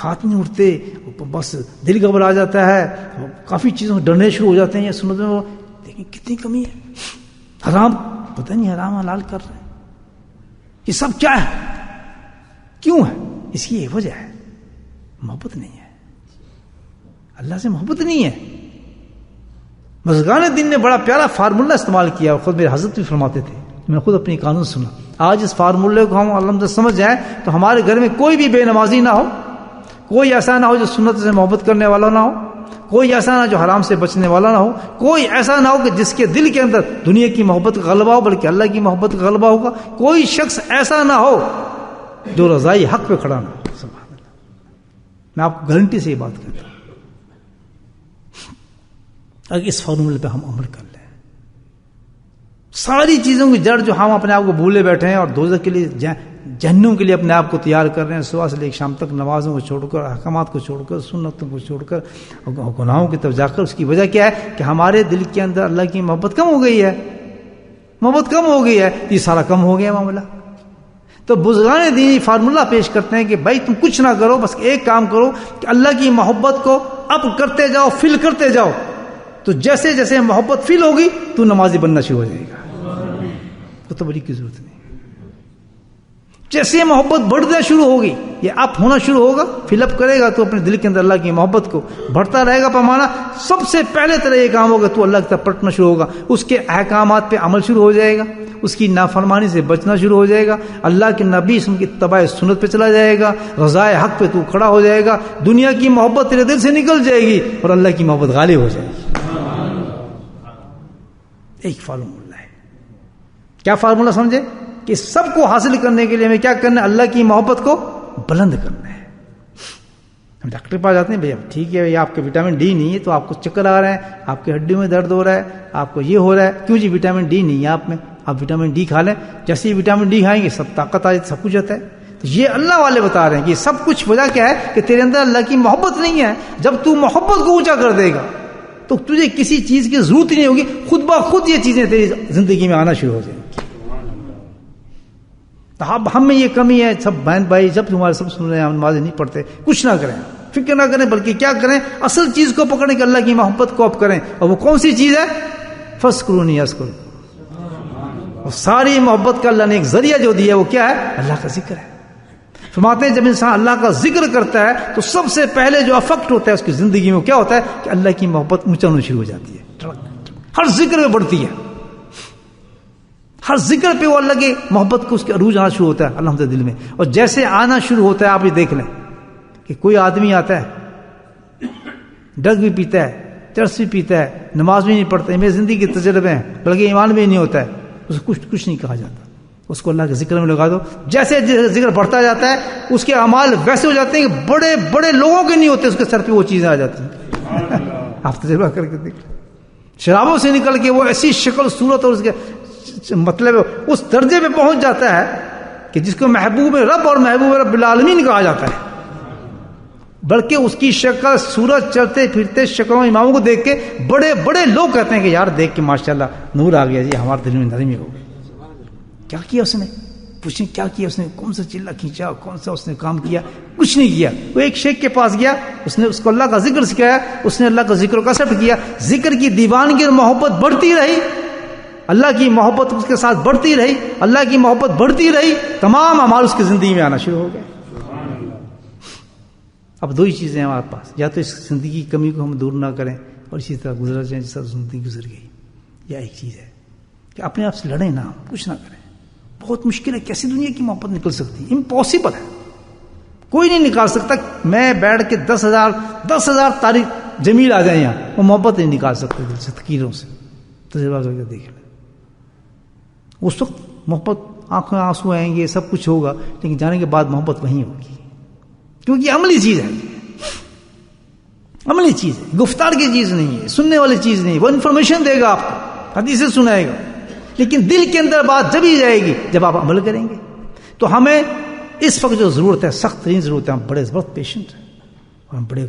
ہاتھ نہیں اٹھتے, بس دل گھبرا جاتا ہے, کافی چیزوں سے ڈرنے شروع ہو جاتے ہیں. یہ سنتوں میں دیکھیں کتنی کمی ہے. حرام پتہ نہیں حرام حلال کر رہے ہیں. یہ سب کیا ہے, کیوں ہے؟ اس کی یہ وجہ ہے, محبت نہیں ہے, اللہ سے محبت نہیں ہے. بزرگان دین نے بڑا پیارا فارمولہ استعمال کیا, اور خود میرے حضرت بھی فرماتے تھے, میں خود اپنی قانون سنا. آج اس فارمولے کو ہم الحمد سمجھ جائیں تو ہمارے گھر میں کوئی بھی بے نمازی نہ ہو, کوئی ایسا نہ ہو جو سنت سے محبت کرنے والا نہ ہو, کوئی ایسا نہ جو حرام سے بچنے والا نہ ہو, کوئی ایسا نہ ہو کہ جس کے دل کے اندر دنیا کی محبت کا غلبہ ہو بلکہ اللہ کی محبت کا غلبہ ہوگا. کوئی شخص ایسا نہ ہو جو رضائی حق پہ کھڑا نہ ہو. میں آپ کو گارنٹی سے یہ بات کہتا ہوں. اگر اس فارمولے پہ ہم عمل کر لیں, ساری چیزوں کی جڑ جو ہم اپنے آپ کو بھولے بیٹھے ہیں اور دوزخ کے لیے جہنم کے لیے اپنے آپ کو تیار کر رہے ہیں, صبح سے لے کے شام تک نمازوں کو چھوڑ کر, احکامات کو چھوڑ کر, سنتوں کو چھوڑ کر, گناہوں کی طرف جا کر, اس کی وجہ کیا ہے کہ ہمارے دل کے اندر اللہ کی محبت کم ہو گئی ہے, محبت کم ہو گئی ہے. یہ سارا کم ہو گیا معاملہ. تو بزرگان دین فارمولہ پیش کرتے ہیں کہ بھائی تم کچھ نہ کرو, بس ایک کام کرو کہ اللہ کی محبت کو اب کرتے جاؤ, فل کرتے جاؤ. تو جیسے جیسے محبت فل ہوگی تو نمازی بننا شروع ہو جائے گا. تو بڑی کی ضرورت نہیں. جیسے محبت بڑھنا شروع ہوگی, یہ اپ ہونا شروع ہوگا, فل اپ کرے گا تو اپنے دل کے اندر اللہ کی محبت کو بڑھتا رہے گا پیمانہ. سب سے پہلے طرح یہ کام ہوگا تو اللہ کی طرف پلٹنا شروع ہوگا, اس کے احکامات پہ عمل شروع ہو جائے گا, اس کی نافرمانی سے بچنا شروع ہو جائے گا, اللہ کے نبی اسم کی اتباع سنت پہ چلا جائے گا, رضائے حق پہ تو کھڑا ہو جائے گا, دنیا کی محبت تیرے دل سے نکل جائے گی اور اللہ کی محبت غالب ہو جائے گی. ایک فارمولہ ہے. کیا فارمولہ سمجھے کہ سب کو حاصل کرنے کے لیے ہمیں کیا کرنا ہے, اللہ کی محبت کو بلند کرنا ہے. ہم ڈاکٹر کے پاس جاتے ہیں, بھائی ٹھیک ہے آپ کے وٹامن ڈی نہیں ہے تو آپ کو چکر آ رہے ہیں, آپ کی ہڈیوں میں درد ہو رہا ہے, آپ کو یہ ہو رہا ہے, کیوں جی وٹامن ڈی نہیں ہے آپ میں, آپ وٹامن ڈی کھا لیں. جیسے ہی وٹامن ڈی کھائیں گے سب طاقت آ جاتی, سب کچھ ہوتا ہے. تو یہ اللہ والے بتا رہے ہیں کہ سب کچھ وجہ کیا ہے کہ تیرے اندر اللہ کی محبت نہیں ہے. جب تو محبت کو اونچا کر دے گا تو تجھے کسی چیز کی ضرورت ہی نہیں ہوگی, خود بخود یہ چیزیں تیری زندگی میں آنا شروع ہو جائیں گی. اب ہم میں یہ کمی ہے, سب بہن بھائی جب تمہارے سب سن رہے ہیں, ہم نماز نہیں پڑھتے, کچھ نہ کریں, فکر نہ کریں, بلکہ کیا کریں, اصل چیز کو پکڑیں کہ اللہ کی محبت کو اب کریں. اور وہ کون سی چیز ہے؟ فذکرونی اذکرکم. ساری محبت کا اللہ نے ایک ذریعہ جو دیا ہے وہ کیا ہے؟ اللہ کا ذکر ہے. فرماتے ہیں جب انسان اللہ کا ذکر کرتا ہے تو سب سے پہلے جو افیکٹ ہوتا ہے اس کی زندگی میں کیا ہوتا ہے کہ اللہ کی محبت اونچا ہونا شروع ہو جاتی ہے, ہر ذکر میں بڑھتی ہے, ہر ذکر پہ وہ اللہ کی محبت کو اس کے عروج آنا شروع ہوتا ہے اللہ کے دل میں. اور جیسے آنا شروع ہوتا ہے, آپ یہ دیکھ لیں کہ کوئی آدمی آتا ہے, ڈرگ بھی پیتا ہے, چرس بھی پیتا ہے, نماز بھی نہیں پڑھتا, میری زندگی کے تجربے ہیں, بلکہ ایمان بھی نہیں ہوتا ہے, اس کو کچھ نہیں کہا جاتا. اس کو اللہ کے ذکر میں لگا دو, جیسے ذکر بڑھتا جاتا ہے اس کے اعمال ویسے ہو جاتے ہیں کہ بڑے بڑے لوگوں کے نہیں ہوتے, اس کے سر پہ وہ چیزیں آ جاتی ہیں. آپ تجربہ کر کے دیکھ لیں, شرابوں سے نکل کے وہ ایسی شکل صورت اور اس کے مطلب اس درجے پہ پہنچ جاتا ہے کہ جس کو محبوب رب اور محبوب رب العالمین کہا جاتا ہے. بلکہ اس کی شکل صورت, چلتے پھرتے شکلوں اماموں کو دیکھ کے بڑے بڑے لوگ کہتے ہیں کہ یار دیکھ کے ماشاءاللہ نور آ گیا جی, ہمارے دل میں نرمی ہو گئی. کیا کیا اس نے؟ پوچھیں کیا کیا اس نے, کون سا چلہ کھینچا, کون سا اس نے کام کیا؟ کچھ نہیں کیا. وہ ایک شیخ کے پاس گیا, اس نے اس کو اللہ کا ذکر سکھایا, اس نے اللہ کا ذکر کا سب کیا, ذکر کی دیوانگی اور محبت بڑھتی رہی, اللہ کی محبت اس کے ساتھ بڑھتی رہی, اللہ کی محبت بڑھتی رہی, تمام اعمال اس کی زندگی میں آنا شروع ہو گئے. اب دو ہی چیزیں ہیں ہمارے پاس, یا تو اس زندگی کی کمی کو ہم دور نہ کریں اور اسی طرح گزر جائیں جس طرح زندگی گزر گئی, یا ایک چیز ہے کہ اپنے آپ سے لڑیں نہ, کچھ نہ کریں. بہت مشکل ہے, کیسی دنیا کی محبت نکل سکتی ہے؟ امپاسبل ہے, کوئی نہیں نکال سکتا. میں بیٹھ کے 10,000 تاریخ جمیل آ جائیں یہاں, وہ محبت نہیں نکال سکتے دل سے, تقریروں سے. تجربہ کر کے دیکھ لیں, اس وقت محبت آنکھوں میں آنسو آئیں گے, سب کچھ ہوگا, لیکن جانے کے بعد محبت وہیں ہوگی, کیونکہ یہ عملی چیز ہے, عملی چیز ہے, گفتار کی چیز نہیں ہے, سننے والی چیز نہیں. وہ انفارمیشن دے گا آپ کو, حدیثیں سنائے گا, لیکن دل کے اندر بات جب ہی جائے گی جب آپ عمل کریں گے. تو ہمیں اس وقت جو ضرورت ہے, سخت ترین ضرورت ہے, ہم بڑے زبردست پیشنٹ ہیں اور ہم بڑے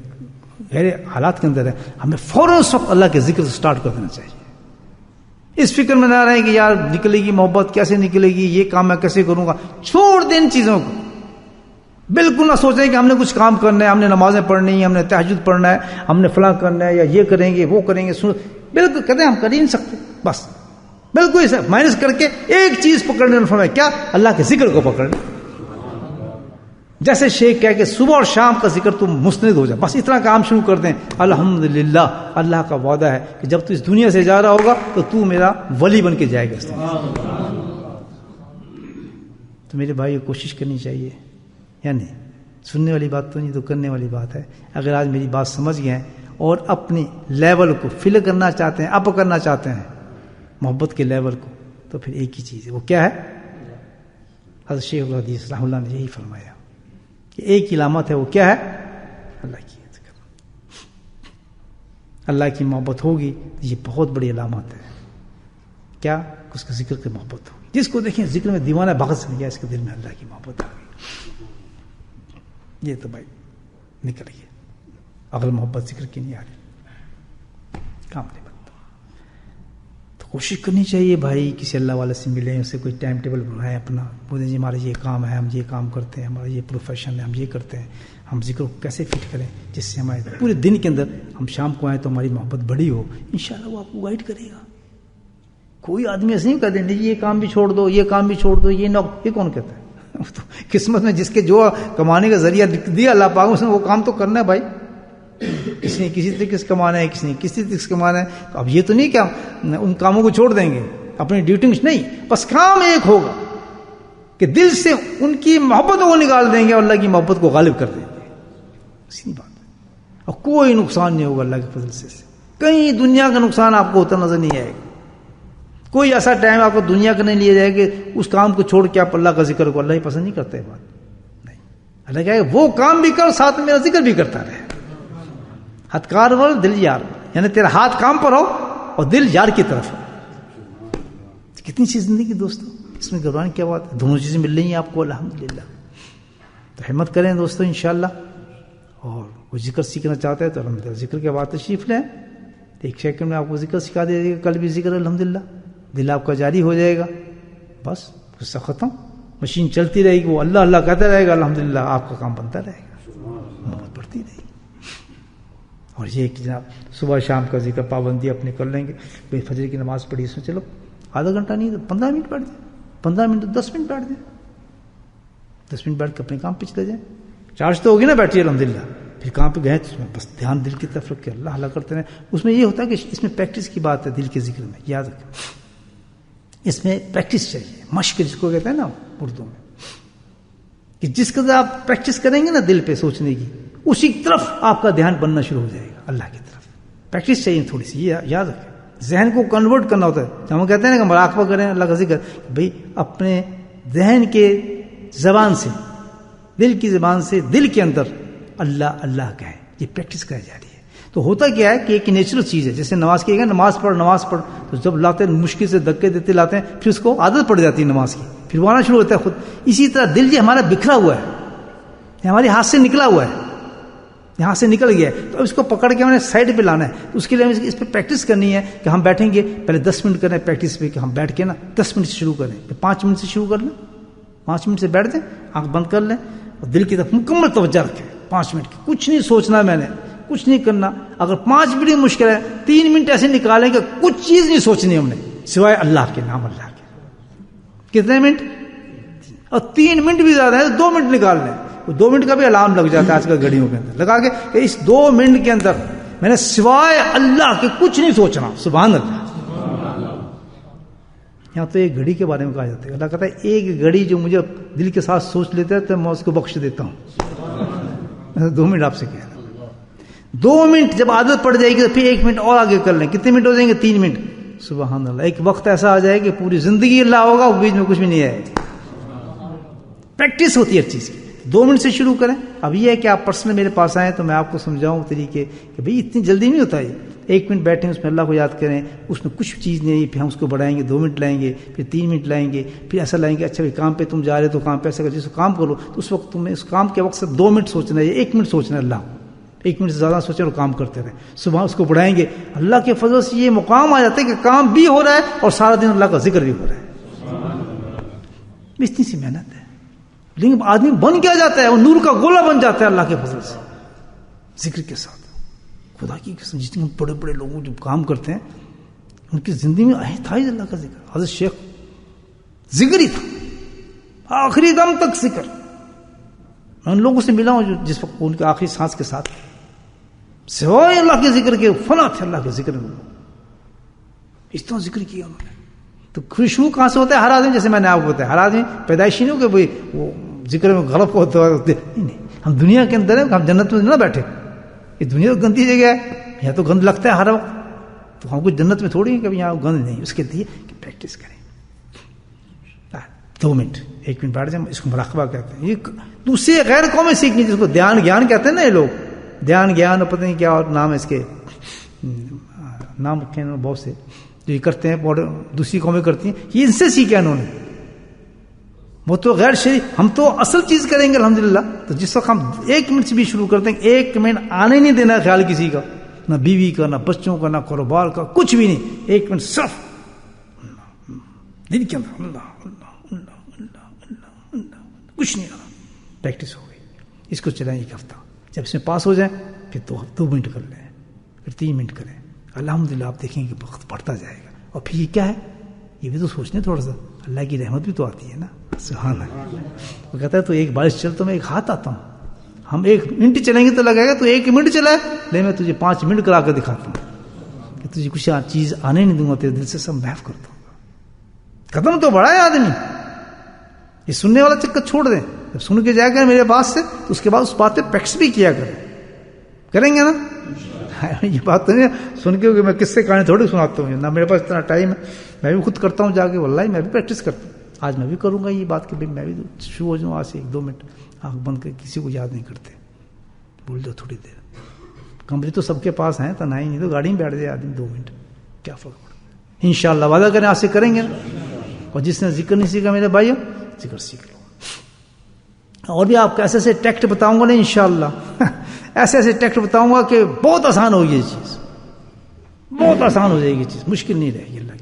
گہرے حالات کے اندر ہیں, ہمیں فوراً اس وقت اللہ کے ذکر سے سٹارٹ کر دینا چاہیے. اس فکر میں نہ رہیں کہ یار نکلے گی محبت, کیسے نکلے گی, یہ کام میں کیسے کروں گا. چھوڑ دیں ان چیزوں کو, بالکل نہ سوچیں کہ ہم نے کچھ کام کرنا ہے, ہم نے نمازیں پڑھنی ہیں, ہم نے تہجد پڑھنا ہے, ہم نے فلاں کرنا ہے, یا یہ کریں گے وہ کریں گے. بالکل کہتے ہیں ہم کر ہی نہیں سکتے. بس بالکل اسے مائنس کر کے ایک چیز پکڑنے میں فرمایا, کیا؟ اللہ کے ذکر کو پکڑنا. جیسے شیخ کہہ کہ صبح اور شام کا ذکر تم مستند ہو جائے, بس اتنا کام شروع کر دیں. الحمدللہ, اللہ کا وعدہ ہے کہ جب تو اس دنیا سے جا رہا ہوگا تو تو میرا ولی بن کے جائے گا. تو میرے بھائی کوشش کرنی چاہیے, یعنی سننے والی بات تو نہیں, تو کرنے والی بات ہے. اگر آج میری بات سمجھ گئے ہیں اور اپنی لیول کو فل کرنا چاہتے ہیں, اپ کرنا چاہتے ہیں محبت کے لیول کو, تو پھر ایک ہی چیز ہے, وہ کیا ہے؟ حضرت شیخ الحدیث رحمہ اللہ نے یہی فرمایا کہ ایک علامت ہے, وہ کیا ہے؟ اللہ کی ذکر. اللہ کی محبت ہوگی یہ بہت بڑی علامت ہے. کیا؟ اس کے ذکر کی محبت ہوگی. جس کو دیکھیں ذکر میں دیوانہ بغض نہیں گیا، اس کے دل میں اللہ کی محبت آ گئی. یہ تو بھائی نکل گیا. اگر محبت ذکر کی نہیں آ رہی کام نہیں بنتا. تو کوشش کرنی چاہیے بھائی کسی اللہ والے سے ملیں، اسے کوئی ٹائم ٹیبل بنائیں اپنا، بولیں جی ہمارا یہ کام ہے، ہم یہ کام کرتے ہیں، ہمارا یہ پروفیشن ہے، ہم یہ کرتے ہیں، ہم ذکر کو کیسے فٹ کریں جس سے ہمارے پورے دن کے اندر ہم شام کو آئیں تو ہماری محبت بڑی ہو. انشاءاللہ وہ آپ کو گائیڈ کرے گا. کوئی آدمی ایسے نہیں کہہ دیں یہ کام بھی چھوڑ دو، یہ کام بھی چھوڑ دو، یہ کون کہتا ہے؟ قسمت میں جس کے جو کمانے کا ذریعہ دیا اللہ پاک اس نے وہ کام تو کرنا ہے بھائی. کسی نے کسی طریقے سے کمانا ہے، کسی نے کسی طریقے سے کمانا ہے. تو اب یہ تو نہیں کہ ہم ان کاموں کو چھوڑ دیں گے، اپنی ڈیوٹی نہیں، بس کام ایک ہوگا کہ دل سے ان کی محبت کو نکال دیں گے اور اللہ کی محبت کو غالب کر دیں گے. اسی بات ہے. اور کوئی نقصان نہیں ہوگا اللہ کے فضل سے. کہیں دنیا کا نقصان آپ کو ہوتا نظر نہیں آئے گا. کوئی ایسا ٹائم آپ کو دنیا کا نہیں لیا جائے کہ اس کام کو چھوڑ کے آپ اللہ کا ذکر کو. اللہ ہی پسند نہیں کرتا ہے بات نہیں. اللہ کہے وہ کام بھی کر ساتھ میں میرا ذکر بھی کرتا رہے. ہاتھ کار ور دل یار، یعنی تیرا ہاتھ کام پر ہو اور دل یار کی طرف ہو. کتنی سی زندگی دوستوں، اس میں گھبرانے کیا بات ہے؟ دونوں چیزیں مل رہی ہیں آپ کو الحمدللہ. تو ہمت کریں دوستوں انشاءاللہ. اور وہ ذکر سیکھنا چاہتا ہے تو الحمدللہ ذکر کے بعد تشریف لیں. ایک سیکنڈ میں آپ کو ذکر سکھا دیا جائے گا. کل بھی ذکر الحمدللہ. دل آپ کا جاری ہو جائے گا. بس قصہ ختم. مشین چلتی رہے گی، وہ اللہ اللہ کہتا رہے گا، الحمدللہ آپ کا کام بنتا رہے گا، محبت بڑھتی رہے گی. اور یہ کہ جناب صبح شام کا ذکر پابندی اپنے کر لیں گے. بھائی فجر کی نماز پڑھی، اس میں چلو آدھا گھنٹہ نہیں 15 منٹ بیٹھ دیں، 15 منٹ 10 منٹ بیٹھ دیں، 10 منٹ بیٹھ کے اپنے کام پہ چلے جائیں. چارج تو ہوگی نا بیٹھیے الحمدللہ. پھر کام پہ گئے تو اس میں بس دھیان دل کی طرف رکھ کے اللہ اللہ کرتے رہیں. اس میں یہ ہوتا ہے کہ اس میں پریکٹس کی بات ہے. دل کے ذکر میں یاد رکھیں اس میں پریکٹس چاہیے، مشق جس کو کہتے ہیں نا اردو میں، کہ جس قدر آپ پریکٹس کریں گے نا دل پہ سوچنے کی، اسی طرف آپ کا دھیان بننا شروع ہو جائے گا اللہ کی طرف. پریکٹس چاہیے تھوڑی سی، یہ یاد رکھیں. ذہن کو کنورٹ کرنا ہوتا ہے. جب ہم کہتے ہیں نا کہ مراقبہ کریں اللہ کا ذکر، بھئی اپنے ذہن کے زبان سے، دل کی زبان سے دل کے اندر اللہ اللہ کہیں. یہ پریکٹس کرائی جا رہی ہے. تو ہوتا کیا ہے کہ ایک نیچرل چیز ہے. جیسے نماز کی ہے نماز پڑھ، تو جب لاتے ہیں مشکل سے دھکے دیتے لاتے ہیں، پھر اس کو عادت پڑ جاتی ہے نماز کی، پھر وہ آنا شروع ہوتا ہے خود. اسی طرح دل یہ ہمارا بکھرا ہوا ہے، یہ ہمارے ہاتھ سے نکلا ہوا ہے، یہاں سے نکل گیا ہے. تو اس کو پکڑ کے ہمیں سائڈ پہ لانا ہے. تو اس کے لیے ہمیں اس پہ پریکٹس کرنی ہے کہ ہم بیٹھیں گے پہلے 10 منٹ کریں پریکٹس پہ، کہ ہم بیٹھ کے نا 10 منٹ سے شروع کریں، 5 منٹ سے شروع کر لیں، 5 منٹ سے بیٹھ دیں، آنکھ بند کر لیں اور دل کی طرف مکمل توجہ رکھیں. 5 منٹ کی کچھ نہیں سوچنا، میں نے کچھ نہیں کرنا. اگر 5 منٹ مشکل ہے 3 منٹ ایسے نکالیں کہ کچھ چیز نہیں سوچنی ہم نے سوائے اللہ کے نام. اللہ کے کتنے منٹ؟ اور 3 منٹ بھی زیادہ ہے 2 منٹ نکال لیں. 2 منٹ کا بھی الارم لگ جاتا ہے آج کل گھڑیوں کے اندر لگا کے کہ اس 2 منٹ کے اندر میں نے سوائے اللہ کے کچھ نہیں سوچنا. سبحان اللہ. یہاں تو ایک گھڑی کے بارے میں کہا جاتا ہے، اللہ کہتا ہے ایک گھڑی جو مجھے دل کے ساتھ سوچ لیتا ہے تو میں اس کو بخش دیتا ہوں. 2 منٹ آپ سے کہہ رہا ہوں. 2 منٹ جب عادت پڑ جائے گی تو پھر 1 منٹ اور آگے کر لیں. کتنے منٹ ہو جائیں گے؟ 3 منٹ. سبحان اللہ. ایک وقت ایسا آ جائے کہ پوری زندگی اللہ ہوگا، بیچ میں کچھ بھی نہیں آئے. پریکٹس ہوتی ہے ہر چیز کی. 2 منٹ سے شروع کریں. اب یہ ہے کہ آپ پرسنل میرے پاس آئیں تو میں آپ کو سمجھاؤں طریقے کہ بھئی اتنی جلدی نہیں ہوتا. یہ 1 منٹ بیٹھیں اس میں اللہ کو یاد کریں، اس میں کچھ چیز نہیں، پھر ہم اس کو بڑھائیں گے. 2 منٹ لائیں گے، پھر 3 منٹ لائیں گے، پھر ایسا لائیں گے اچھا کام پہ تم جا رہے تو کام پہ ایسا کر جس کو کام کرو تو اس وقت تمہیں اس کام کے وقت سے 2 منٹ سوچنا ہے، 1 منٹ سوچنا ہے. اللہ 1 منٹ سے زیادہ سوچیں اور کام کرتے رہیں. صبح اس کو بڑھائیں گے. اللہ کے فضل سے یہ مقام آ جاتا ہے کہ کام بھی ہو رہا ہے اور سارا دن اللہ کا ذکر بھی ہو رہا ہے. اتنی سی محنت ہے لیکن آدمی بن کیا جاتا ہے، وہ نور کا گولا بن جاتا ہے اللہ کے فضل سے ذکر کے ساتھ. خدا کی قسم جتنے بڑے بڑے لوگ جو کام کرتے ہیں ان کی زندگی میں تھا ہی اللہ کا ذکر. حضرت شیخ ذکر ہی تھا آخری دم تک ذکر. میں ان لوگوں سے ملا ہوں جو جس وقت ان کے آخری سانس کے ساتھ سوائے اللہ کے ذکر کے فنا تھے. اللہ کے ذکر میں اس طرح ذکر کیا انہوں نے. تو خوشبو کہاں سے ہوتا ہے؟ ہر آدمی، جیسے میں نے آپ کو بتایا، ہر آدمی پیدائشی نہیں ہو کہ بھائی وہ ذکر میں غلط ہوتا ہے. نہیں، ہم دنیا کے اندر ہیں، ہم جنت میں نہ بیٹھے. یہ دنیا تو گندی جگہ ہے، یہاں تو گند لگتا ہے ہر وقت. تو ہم کچھ جنت میں تھوڑی ہے کہ یہاں گند نہیں. اس کے لیے کہ پریکٹس کریں. 2 منٹ 1 منٹ بیٹھ جائیں. اس کو مراقبہ کہتے ہیں. یہ دوسرے غیر قومیں سیکھنی جس کو دھیان گیان کہتے ہیں نا یہ لوگ. دھیان گیان پتہ نہیں کیا اور نام ہے اس کے، نام رکھے ہیں بہت سے جو یہ کرتے ہیں، دوسری قومیں کرتی ہیں، یہ ان سے سیکھا انہوں نے. وہ تو غیر شرعی، ہم تو اصل چیز کریں گے الحمدللہ. تو جس وقت ہم 1 منٹ سے بھی شروع کرتے ہیں، 1 منٹ آنے نہیں دینا خیال کسی کا، نہ بیوی کا، نہ بچوں کا، نہ کاروبار کا، کچھ بھی نہیں. 1 منٹ صرف دل کے اندر اللہ اللہ اللہ اللہ اللہ اللہ، کچھ نہیں آنا. پریکٹس ہو گئی. اس کو چلائیں 1 ہفتہ. جب اس میں پاس ہو جائیں پھر 2 منٹ کر لیں، پھر 3 منٹ کریں. الحمدللہ آپ دیکھیں کہ وقت بڑھتا جائے گا. اور پھر یہ کیا ہے، یہ بھی تو سوچنے تھوڑا سا، اللہ کی رحمت بھی تو آتی ہے نا. سبحان اللہ. وہ کہتا ہے تو 1 بارش چل تو میں 1 ہاتھ آتا ہوں. ہم 1 منٹ چلیں گے تو لگے گا تو 1 منٹ چلا ہے، لے میں تجھے 5 منٹ کرا کر دکھاتا ہوں کہ تجھے کچھ چیز آنے نہیں دوں گا، تیرے دل سے سب محف کرتا ہوں. قدم تو بڑھا ہے آدمی. یہ سننے والا چکر چھوڑ دیں. جب سن کے جائے گا میرے بات سے تو اس کے بعد اس بات پہ پریکٹس بھی کیا کریں گے نا. یہ بات تو نہیں سن کے کہ میں کس سے کہانی تھوڑی سناتا ہوں، نہ میرے پاس اتنا ٹائم ہے. میں بھی خود کرتا ہوں جا کے، واللہ میں بھی پریکٹس کرتا ہوں. آج میں بھی کروں گا یہ بات کہ میں بھی شروع ہو جاؤں آج سے 1-2 منٹ آنکھ بند کر. کسی کو یاد نہیں کرتے، بھول جاؤ تھوڑی دیر. کمرے تو سب کے پاس ہیں، تو نہیں تو گاڑی میں بیٹھ جائے آدمی 2 منٹ، کیا فرق پڑتا ہے. انشاءاللہ وعدہ کریں آج سے کریں گے. اور جس نے ذکر نہیں سیکھا میرے بھائیوں، ذکر سیکھ لو. اور بھی آپ کو ایسے ایسے ٹیکٹ بتاؤں گا نا انشاءاللہ، ایسے ایسے ٹیکٹ بتاؤں گا کہ بہت آسان ہوگی یہ چیز، بہت آسان ہو جائے گی چیز، مشکل نہیں رہے گی. اللہ